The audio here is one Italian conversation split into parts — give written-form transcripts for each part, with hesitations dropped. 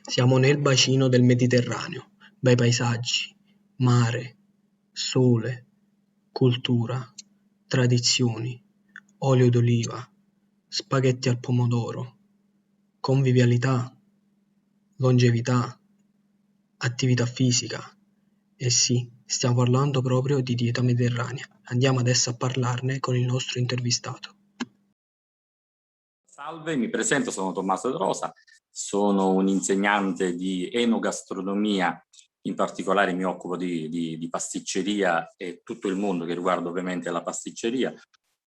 Siamo nel bacino del Mediterraneo, bei paesaggi, mare, sole, cultura, tradizioni, olio d'oliva, spaghetti al pomodoro, convivialità, longevità, attività fisica. Eh sì, stiamo parlando proprio di dieta mediterranea. Andiamo adesso a parlarne con il nostro intervistato. Salve, mi presento, sono Tommaso De Rosa, sono un insegnante di enogastronomia, in particolare mi occupo di pasticceria e tutto il mondo che riguarda ovviamente la pasticceria,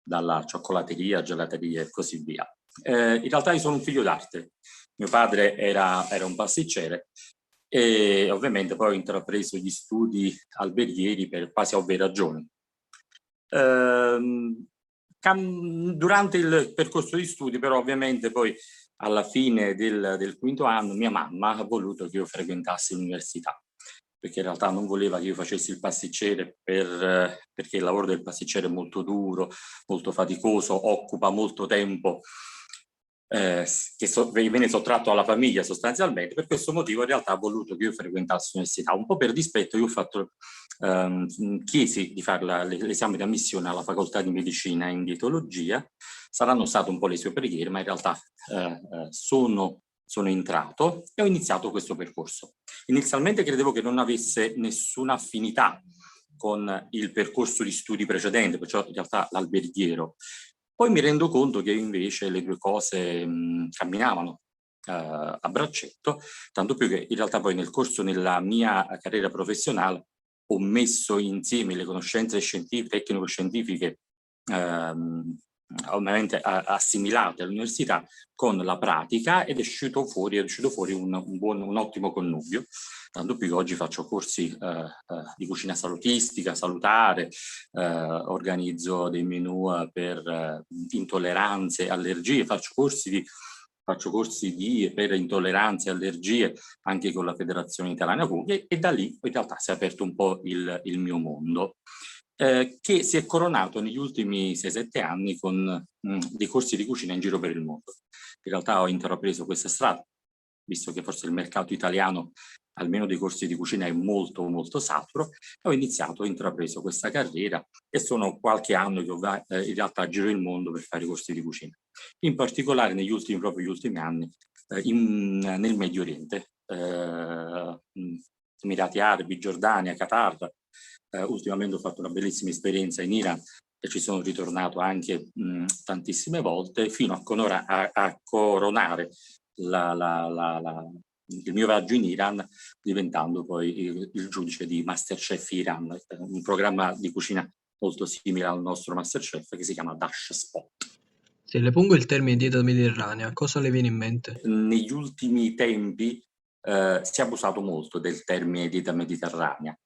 dalla cioccolateria, gelateria e così via. In realtà io sono un figlio d'arte, mio padre era un pasticcere e ovviamente poi ho intrapreso gli studi alberghieri per quasi ovvie ragioni. Ehm, Durante il percorso di studi, però ovviamente poi alla fine del quinto anno mia mamma ha voluto che io frequentassi l'università, perché in realtà non voleva che io facessi il pasticcere perché il lavoro del pasticcere è molto duro, molto faticoso, occupa molto tempo, viene sottratto alla famiglia sostanzialmente. Per questo motivo in realtà ha voluto che io frequentassi l'università. Un po' per dispetto io ho fatto, chiesi di fare l'esame di ammissione alla facoltà di medicina in dietologia. Saranno state un po' le sue preghiere, ma in realtà sono entrato e ho iniziato questo percorso. Inizialmente credevo che non avesse nessuna affinità con il percorso di studi precedente, perciò in realtà l'alberghiero. Poi mi rendo conto che invece le due cose camminavano a braccetto, tanto più che in realtà poi nel corso della mia carriera professionale ho messo insieme le conoscenze scientifiche, tecnico-scientifiche ovviamente assimilate all'università con la pratica ed è uscito fuori un ottimo connubio. Tanto più che oggi faccio corsi di cucina salutistica, salutare, organizzo dei menù per intolleranze, allergie, per intolleranze e allergie anche con la Federazione Italiana Cuochi e da lì in realtà si è aperto un po' il mio mondo. Che si è coronato negli ultimi 6-7 anni con dei corsi di cucina in giro per il mondo. In realtà ho intrapreso questa strada, visto che forse il mercato italiano, almeno dei corsi di cucina, è molto molto saturo, ho intrapreso questa carriera e sono qualche anno che in realtà giro il mondo per fare i corsi di cucina. In particolare proprio gli ultimi anni, nel Medio Oriente, Emirati Arabi, Giordania, Qatar. Ultimamente ho fatto una bellissima esperienza in Iran e ci sono ritornato anche tantissime volte fino a coronare il mio viaggio in Iran, diventando poi il giudice di Masterchef Iran, un programma di cucina molto simile al nostro Masterchef che si chiama Dash Spot. Se le pongo il termine dieta mediterranea, cosa le viene in mente? Negli ultimi tempi si è abusato molto del termine dieta mediterranea,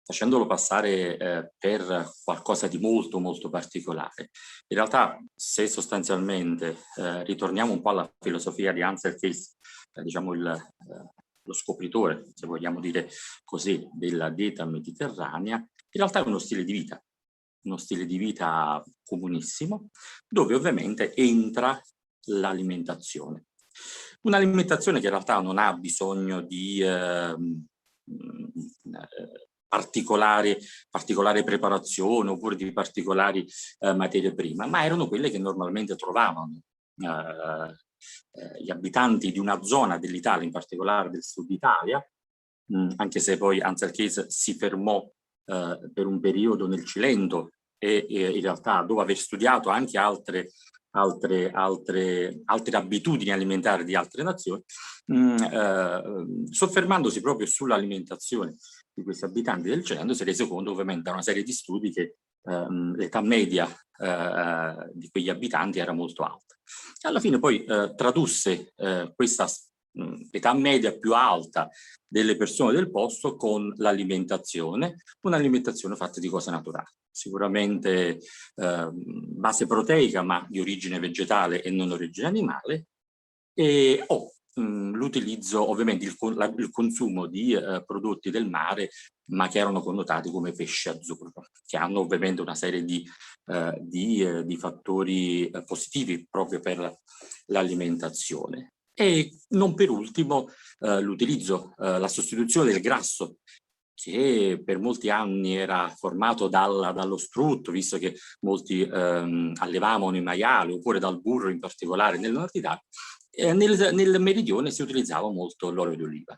facendolo passare per qualcosa di molto molto particolare. In realtà, se sostanzialmente ritorniamo un po' alla filosofia di Ansel Keys, diciamo lo scopritore, se vogliamo dire così, della dieta mediterranea, in realtà è uno stile di vita comunissimo, dove ovviamente entra l'alimentazione. Un'alimentazione che in realtà non ha bisogno di particolare preparazione oppure di particolari materie prime, ma erano quelle che normalmente trovavano gli abitanti di una zona dell'Italia, in particolare del sud Italia, anche se poi Ansel Keys si fermò per un periodo nel Cilento e in realtà dopo aver studiato anche altre abitudini alimentari di altre nazioni, soffermandosi proprio sull'alimentazione di questi abitanti del Cilento, si è reso conto ovviamente da una serie di studi che l'età media di quegli abitanti era molto alta. E alla fine poi tradusse questa età media più alta delle persone del posto con l'alimentazione, un'alimentazione fatta di cose naturali. Sicuramente base proteica, ma di origine vegetale e non origine animale, e l'utilizzo, ovviamente il consumo di prodotti del mare, ma che erano connotati come pesce azzurro, che hanno ovviamente una serie di fattori positivi proprio per l'alimentazione. E non per ultimo l'utilizzo, la sostituzione del grasso, che per molti anni era formato dallo strutto, visto che molti allevavano i maiali, oppure dal burro in particolare nel nord Italia. Nel meridione si utilizzava molto l'olio d'oliva.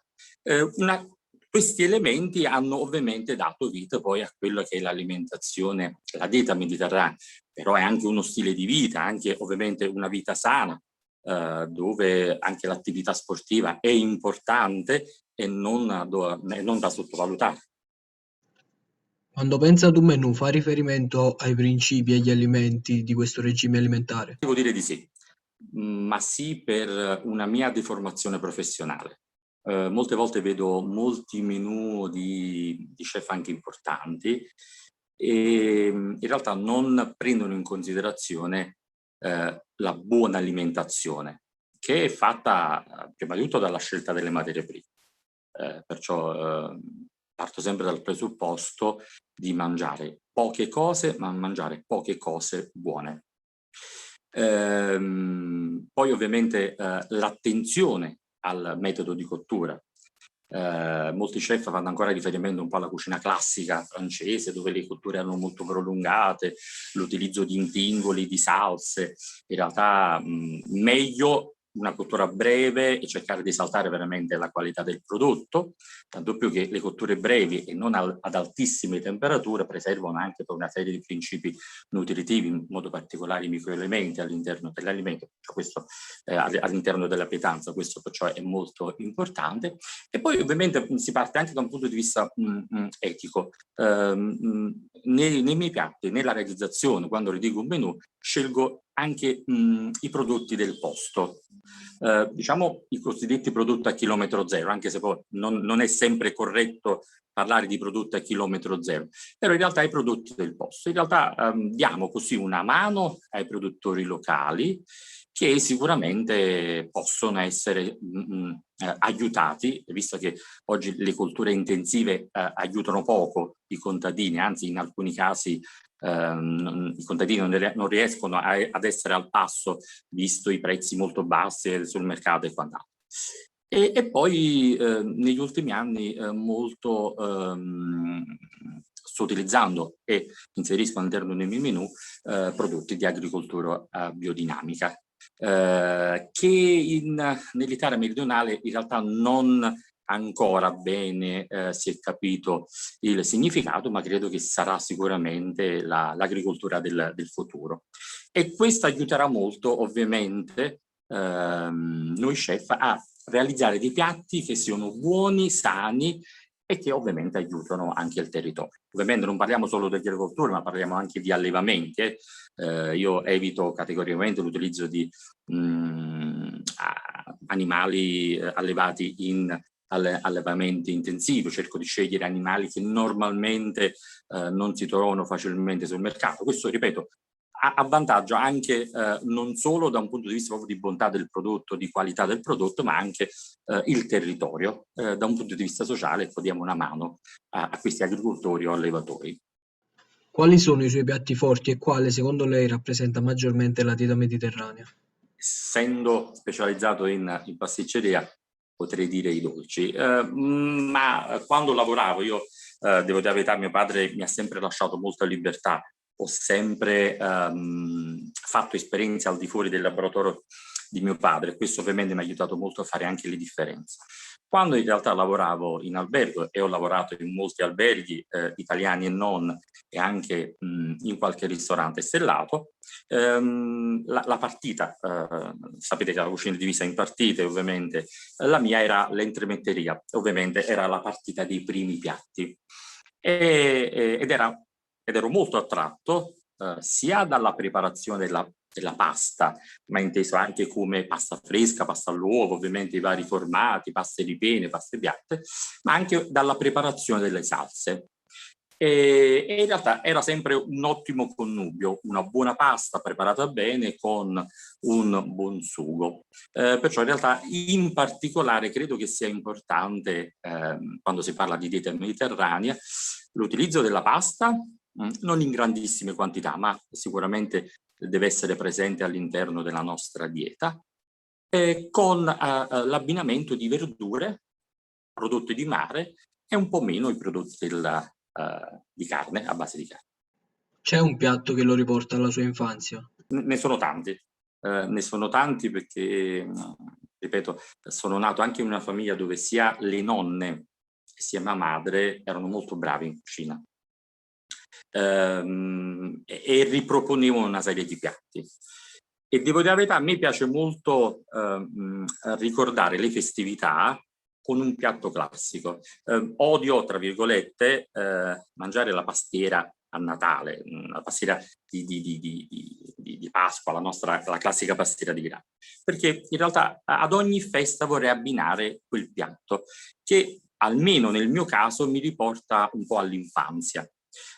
Questi elementi hanno ovviamente dato vita poi a quello che è l'alimentazione, la dieta mediterranea, però è anche uno stile di vita, anche ovviamente una vita sana, dove anche l'attività sportiva è importante e non da sottovalutare. Quando pensa ad un menù, fa riferimento ai principi e agli alimenti di questo regime alimentare? Devo dire di sì, ma sì per una mia deformazione professionale. Molte volte vedo molti menù di chef anche importanti e in realtà non prendono in considerazione la buona alimentazione, che è fatta prima di tutto dalla scelta delle materie prime. Perciò parto sempre dal presupposto di mangiare poche cose, ma mangiare poche cose buone. Poi ovviamente l'attenzione al metodo di cottura. Molti chef fanno ancora riferimento un po' alla cucina classica francese, dove le cotture erano molto prolungate, l'utilizzo di intingoli, di salse. In realtà meglio una cottura breve e cercare di saltare veramente la qualità del prodotto, tanto più che le cotture brevi e non ad altissime temperature preservano anche per una serie di principi nutritivi, in modo particolare i microelementi all'interno dell'alimento, questo all'interno della pietanza, questo perciò è molto importante. E poi ovviamente si parte anche da un punto di vista etico. Nei miei piatti, nella realizzazione, quando redigo un menù, scelgo anche i prodotti del posto. Diciamo i cosiddetti prodotti a chilometro zero, anche se poi non è sempre corretto parlare di prodotti a chilometro zero, però in realtà i prodotti del posto. In realtà diamo così una mano ai produttori locali che sicuramente possono essere aiutati, visto che oggi le colture intensive aiutano poco i contadini, anzi in alcuni casi i contadini non riescono ad essere al passo, visto i prezzi molto bassi sul mercato e quant'altro. E poi negli ultimi anni molto sto utilizzando e inserisco all'interno dei miei menù prodotti di agricoltura biodinamica, che nell'Italia meridionale in realtà non ancora bene si è capito il significato, ma credo che sarà sicuramente l'agricoltura del futuro. E questo aiuterà molto ovviamente noi chef a realizzare dei piatti che siano buoni, sani e che ovviamente aiutano anche il territorio. Ovviamente non parliamo solo di agricoltura, ma parliamo anche di allevamenti. Io evito categoricamente l'utilizzo di animali allevati in allevamenti intensivi, cerco di scegliere animali che normalmente non si trovano facilmente sul mercato. Questo, ripeto, a vantaggio anche non solo da un punto di vista proprio di bontà del prodotto, di qualità del prodotto, ma anche il territorio, da un punto di vista sociale, ecco, diamo una mano a questi agricoltori o allevatori. Quali sono i suoi piatti forti e quale secondo lei rappresenta maggiormente la dieta mediterranea? Essendo specializzato in pasticceria, potrei dire i dolci, ma quando lavoravo io, devo dire la verità, mio padre mi ha sempre lasciato molta libertà, ho sempre fatto esperienze al di fuori del laboratorio di mio padre, questo ovviamente mi ha aiutato molto a fare anche le differenze. Quando in realtà lavoravo in albergo, e ho lavorato in molti alberghi italiani e non, e anche in qualche ristorante stellato, la partita, sapete che la cucina è divisa in partite, ovviamente, la mia era l'entremetteria, ovviamente era la partita dei primi piatti. Ed ero molto attratto sia dalla preparazione della pasta, ma inteso anche come pasta fresca, pasta all'uovo, ovviamente i vari formati, paste ripiene, paste piatte, ma anche dalla preparazione delle salse. E in realtà era sempre un ottimo connubio, una buona pasta preparata bene con un buon sugo. Perciò in realtà in particolare credo che sia importante, quando si parla di dieta mediterranea, l'utilizzo della pasta, non in grandissime quantità, ma sicuramente deve essere presente all'interno della nostra dieta. con l'abbinamento di verdure, prodotti di mare e un po' meno i prodotti di carne, a base di carne. C'è un piatto che lo riporta alla sua infanzia? Ne sono tanti perché, ripeto, sono nato anche in una famiglia dove sia le nonne sia mia madre erano molto bravi in cucina. E riproponevano una serie di piatti. E devo dire la verità, a me piace molto ricordare le festività con un piatto classico. Odio, tra virgolette, mangiare la pastiera a Natale, la pastiera di Pasqua, la classica pastiera di grano, perché in realtà ad ogni festa vorrei abbinare quel piatto che almeno nel mio caso mi riporta un po' all'infanzia.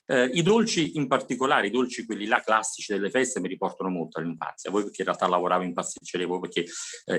I dolci in particolare, i dolci quelli là classici delle feste mi riportano molto all'infanzia, voi perché in realtà lavoravo in pasticceria, voi perché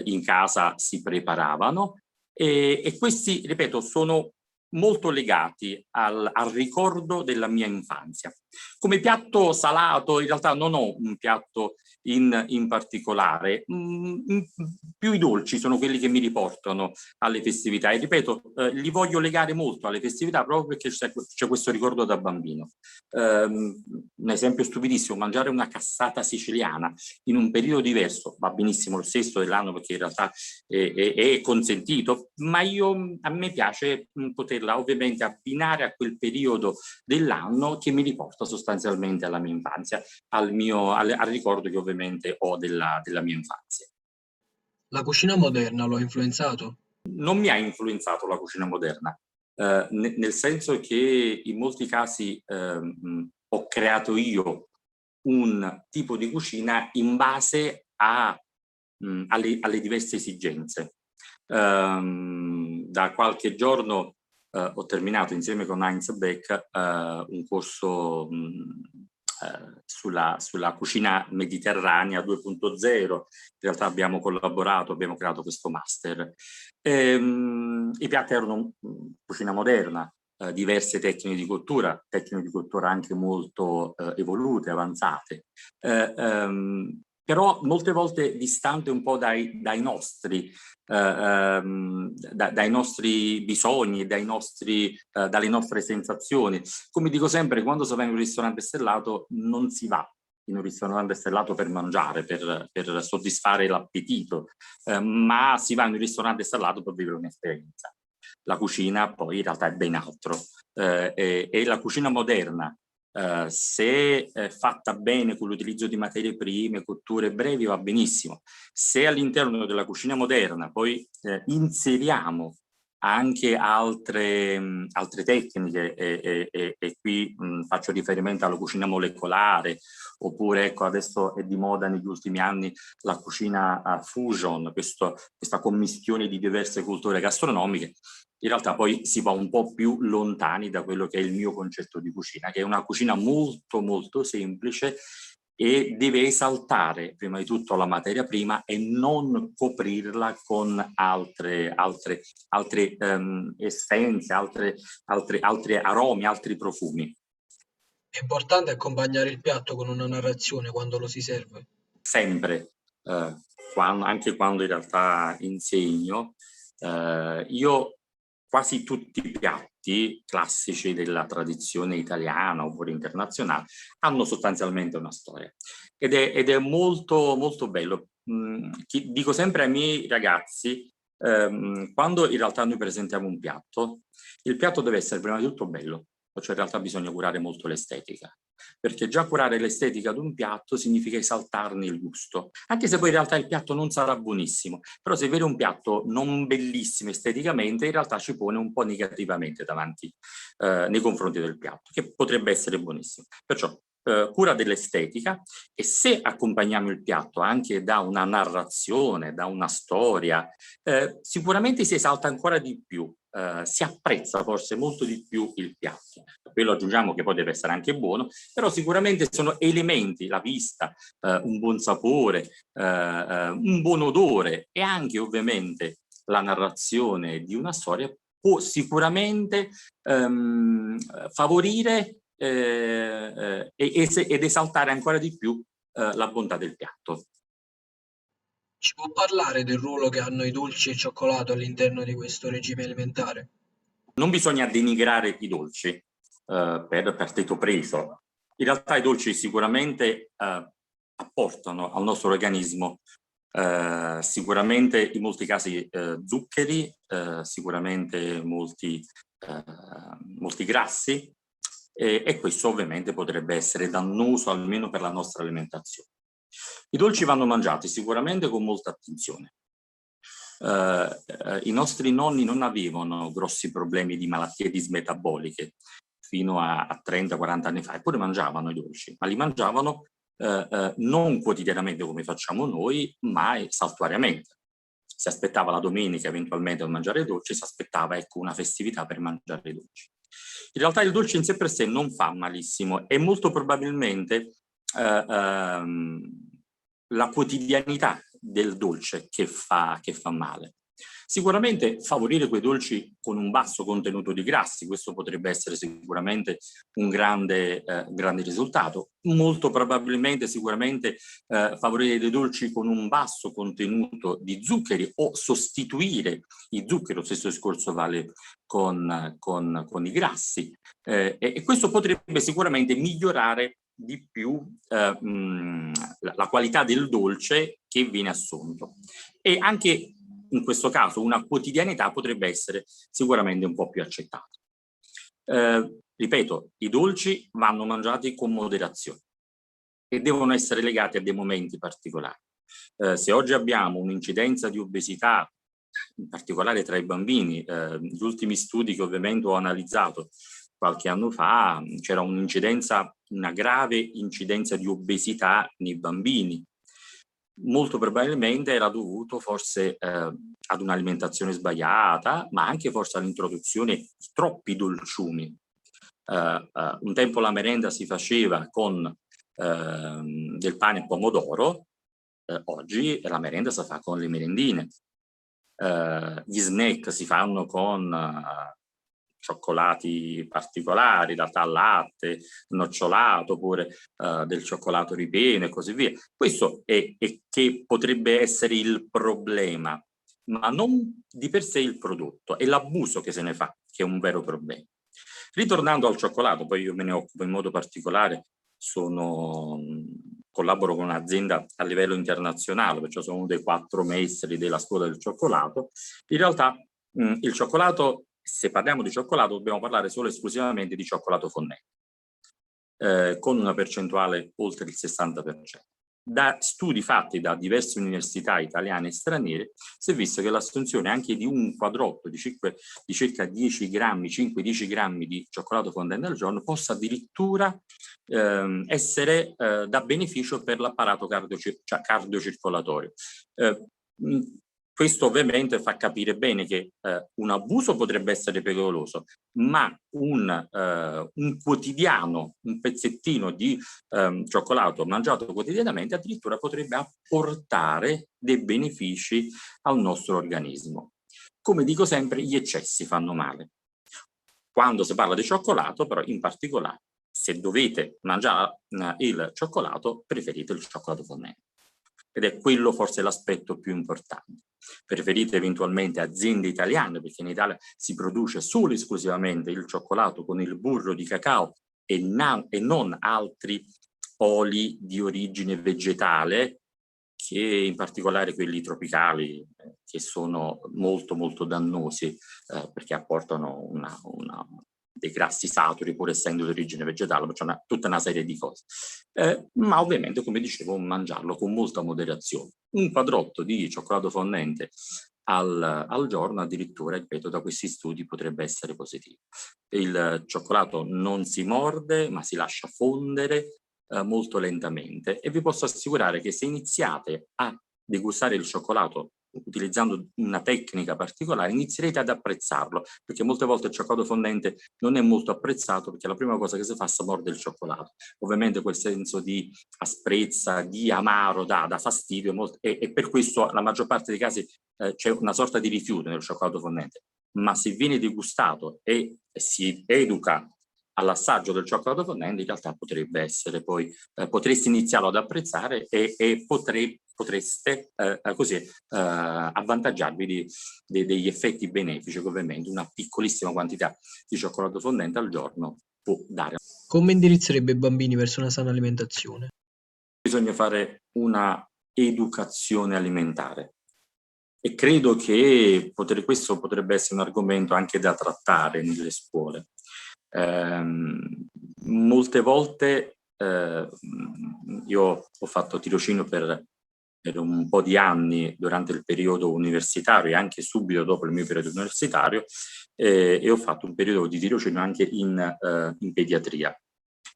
in casa si preparavano e questi, ripeto, sono molto legati al ricordo della mia infanzia. Come piatto salato in realtà non ho un piatto in particolare, più i dolci sono quelli che mi riportano alle festività e ripeto, li voglio legare molto alle festività proprio perché c'è questo ricordo da bambino. Un esempio stupidissimo, mangiare una cassata siciliana in un periodo diverso, va benissimo lo stesso dell'anno perché in realtà è consentito, ma a me piace poterla ovviamente abbinare a quel periodo dell'anno che mi riporta sostanzialmente alla mia infanzia, al ricordo che ovviamente ho della mia infanzia. La cucina moderna lo ha influenzato? Non mi ha influenzato la cucina moderna, nel senso che in molti casi ho creato io un tipo di cucina in base alle diverse esigenze. Da qualche giorno ho terminato insieme con Heinz Beck un corso sulla cucina mediterranea 2.0. In realtà abbiamo collaborato, abbiamo creato questo master. I piatti erano cucina moderna, diverse tecniche di cottura anche molto evolute, avanzate, però molte volte distante un po' dai nostri bisogni, dalle nostre sensazioni. Come dico sempre, quando si va in un ristorante stellato non si va in un ristorante stellato per mangiare, per soddisfare l'appetito, ma si va in un ristorante stellato per vivere un'esperienza. La cucina poi in realtà è ben altro e la cucina moderna, se fatta bene con l'utilizzo di materie prime, cotture brevi, va benissimo. Se all'interno della cucina moderna poi inseriamo anche altre tecniche e qui faccio riferimento alla cucina molecolare, oppure ecco adesso è di moda negli ultimi anni la cucina fusion, questa commistione di diverse culture gastronomiche, in realtà poi si va un po' più lontani da quello che è il mio concetto di cucina, che è una cucina molto molto semplice e deve esaltare prima di tutto la materia prima e non coprirla con altre essenze, altri aromi, altri profumi. È importante accompagnare il piatto con una narrazione quando lo si serve. Sempre, anche quando in realtà insegno, io quasi tutti i piatti classici della tradizione italiana oppure internazionale hanno sostanzialmente una storia ed è molto molto bello. Dico sempre ai miei ragazzi, quando in realtà noi presentiamo un piatto, il piatto deve essere prima di tutto bello, cioè in realtà bisogna curare molto l'estetica, perché già curare l'estetica di un piatto significa esaltarne il gusto, anche se poi in realtà il piatto non sarà buonissimo, però se vede un piatto non bellissimo esteticamente in realtà ci pone un po' negativamente davanti nei confronti del piatto, che potrebbe essere buonissimo. Perciò cura dell'estetica e se accompagniamo il piatto anche da una narrazione, da una storia, sicuramente si esalta ancora di più, si apprezza forse molto di più il piatto. A quello aggiungiamo che poi deve essere anche buono, però sicuramente sono elementi, la vista, un buon sapore, un buon odore e anche ovviamente la narrazione di una storia può sicuramente favorire ed esaltare ancora di più la bontà del piatto. Ci può parlare del ruolo che hanno i dolci e il cioccolato all'interno di questo regime alimentare? Non bisogna denigrare i dolci per partito preso. In realtà i dolci sicuramente apportano al nostro organismo sicuramente in molti casi zuccheri, sicuramente molti grassi e questo ovviamente potrebbe essere dannoso almeno per la nostra alimentazione. I dolci vanno mangiati sicuramente con molta attenzione. I nostri nonni non avevano grossi problemi di malattie dismetaboliche fino a 30-40 anni fa, eppure mangiavano i dolci, ma li mangiavano non quotidianamente come facciamo noi, ma saltuariamente. Si aspettava la domenica eventualmente per mangiare i dolci, si aspettava ecco, una festività per mangiare i dolci. In realtà il dolce in sé per sé non fa malissimo e molto probabilmente la quotidianità del dolce che fa male. Sicuramente favorire quei dolci con un basso contenuto di grassi, questo potrebbe essere sicuramente un grande risultato. Molto probabilmente sicuramente favorire dei dolci con un basso contenuto di zuccheri o sostituire i zuccheri, lo stesso discorso vale con i grassi e questo potrebbe sicuramente migliorare di più la qualità del dolce che viene assunto. E anche in questo caso una quotidianità potrebbe essere sicuramente un po' più accettata. Ripeto, i dolci vanno mangiati con moderazione e devono essere legati a dei momenti particolari. Se oggi abbiamo un'incidenza di obesità, in particolare tra i bambini, gli ultimi studi che ovviamente ho analizzato qualche anno fa, c'era una grave incidenza di obesità nei bambini. Molto probabilmente era dovuto forse ad un'alimentazione sbagliata, ma anche forse all'introduzione di troppi dolciumi. Un tempo la merenda si faceva con del pane e pomodoro, oggi la merenda si fa con le merendine. Gli snack si fanno con cioccolati particolari, in realtà latte, nocciolato, oppure del cioccolato ripieno e così via. Questo è che potrebbe essere il problema, ma non di per sé il prodotto, è l'abuso che se ne fa, che è un vero problema. Ritornando al cioccolato, poi io me ne occupo in modo particolare, collaboro con un'azienda a livello internazionale, perciò sono uno dei 4 maestri della scuola del cioccolato. In realtà il cioccolato, se parliamo di cioccolato, dobbiamo parlare solo e esclusivamente di cioccolato fondente, con una percentuale oltre il 60%. Da studi fatti da diverse università italiane e straniere si è visto che l'assunzione anche di un quadrotto di circa 10 grammi, 5-10 grammi di cioccolato fondente al giorno possa addirittura essere da beneficio per l'apparato cardiocircolatorio. Questo ovviamente fa capire bene che un abuso potrebbe essere pericoloso, ma un quotidiano, un pezzettino di cioccolato mangiato quotidianamente addirittura potrebbe apportare dei benefici al nostro organismo. Come dico sempre, gli eccessi fanno male. Quando si parla di cioccolato, però in particolare, se dovete mangiare il cioccolato, preferite il cioccolato fondente. Ed è quello forse l'aspetto più importante. Preferite eventualmente aziende italiane, perché in Italia si produce solo e esclusivamente il cioccolato con il burro di cacao e non altri oli di origine vegetale, che in particolare quelli tropicali, che sono molto molto dannosi perché apportano dei grassi saturi pur essendo di origine vegetale, c'è tutta una serie di cose. Ma ovviamente, come dicevo, mangiarlo con molta moderazione. Un quadrotto di cioccolato fondente al giorno, addirittura, ripeto, da questi studi potrebbe essere positivo. Il cioccolato non si morde, ma si lascia fondere molto lentamente e vi posso assicurare che se iniziate a degustare il cioccolato utilizzando una tecnica particolare, inizierete ad apprezzarlo, perché molte volte il cioccolato fondente non è molto apprezzato perché la prima cosa che si fa è morde il cioccolato. Ovviamente quel senso di asprezza, di amaro dà fastidio e per questo la maggior parte dei casi c'è una sorta di rifiuto nel cioccolato fondente, ma se viene degustato e si educa all'assaggio del cioccolato fondente, in realtà potrebbe essere poi, potresti iniziarlo ad apprezzare e potreste così avvantaggiarvi degli effetti benefici che ovviamente una piccolissima quantità di cioccolato fondente al giorno può dare. Come indirizzerebbe i bambini verso una sana alimentazione? Bisogna fare una educazione alimentare e credo che questo potrebbe essere un argomento anche da trattare nelle scuole. Molte volte io ho fatto tirocinio per un po' di anni durante il periodo universitario e anche subito dopo il mio periodo universitario e ho fatto un periodo di tirocinio anche in pediatria.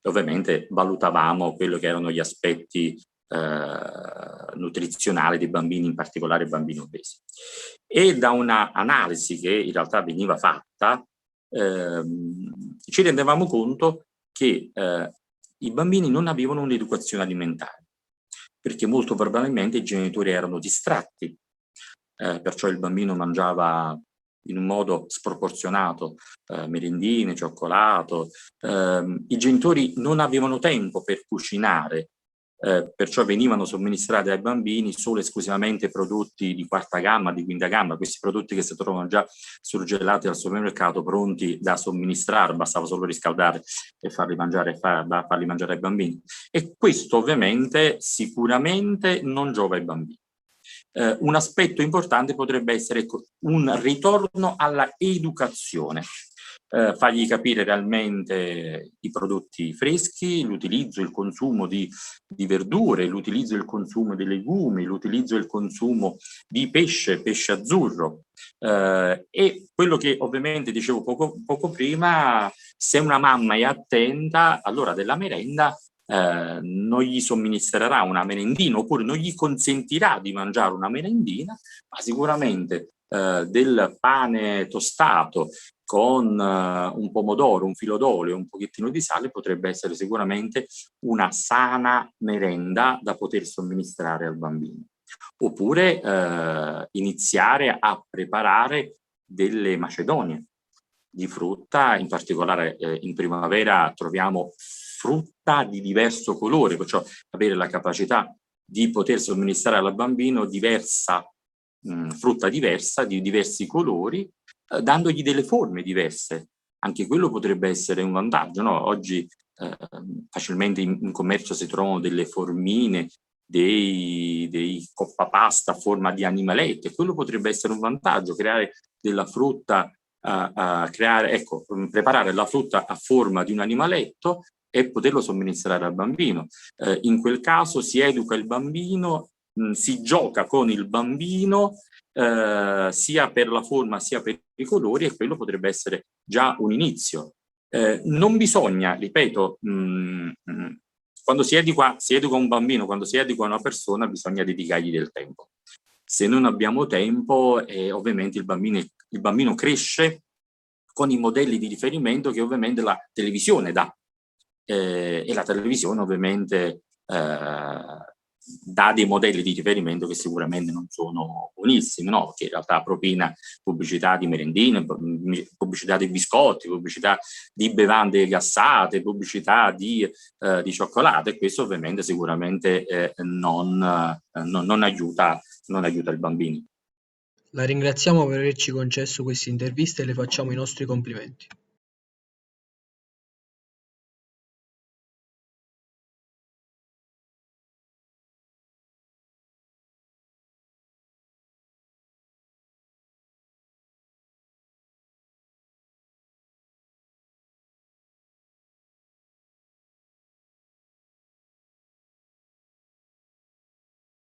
E ovviamente valutavamo quello che erano gli aspetti nutrizionali dei bambini, in particolare bambini obesi. E da una analisi che in realtà veniva fatta ci rendevamo conto che i bambini non avevano un'educazione alimentare, perché molto probabilmente i genitori erano distratti, perciò il bambino mangiava in un modo sproporzionato merendine, cioccolato, i genitori non avevano tempo per cucinare, perciò venivano somministrati ai bambini solo e esclusivamente prodotti di quarta gamma, di quinta gamma, questi prodotti che si trovano già surgelati al supermercato pronti da somministrare, bastava solo riscaldare e farli mangiare ai bambini. E questo ovviamente sicuramente non giova ai bambini. Un aspetto importante potrebbe essere un ritorno alla educazione, fargli capire realmente i prodotti freschi, l'utilizzo e il consumo di verdure, l'utilizzo e il consumo di legumi, l'utilizzo e il consumo di pesce azzurro. E quello che ovviamente dicevo poco prima, se una mamma è attenta, allora della merenda non gli somministrerà una merendina oppure non gli consentirà di mangiare una merendina, ma sicuramente del pane tostato con un pomodoro, un filo d'olio e un pochettino di sale potrebbe essere sicuramente una sana merenda da poter somministrare al bambino. Oppure iniziare a preparare delle macedonie di frutta, in particolare in primavera troviamo frutta di diverso colore, perciò avere la capacità di poter somministrare al bambino frutta diversa, di diversi colori, dandogli delle forme diverse. Anche quello potrebbe essere un vantaggio, no? Oggi facilmente in commercio si trovano delle formine, dei coppapasta a forma di animaletti, e quello potrebbe essere un vantaggio, creare della frutta, preparare la frutta a forma di un animaletto e poterlo somministrare al bambino. In quel caso si educa il bambino, si gioca con il bambino sia per la forma sia per i colori, e quello potrebbe essere già un inizio. Non bisogna, ripeto, quando si educa un bambino, quando si educa una persona, bisogna dedicargli del tempo. Se non abbiamo tempo, ovviamente il bambino cresce con i modelli di riferimento che ovviamente la televisione dà. E la televisione ovviamente dà dei modelli di riferimento che sicuramente non sono buonissimi, no? Che in realtà propina pubblicità di merendine, pubblicità di biscotti, pubblicità di bevande gassate, pubblicità di cioccolato, e questo ovviamente sicuramente non aiuta il bambino. La ringraziamo per averci concesso questa intervista e le facciamo i nostri complimenti.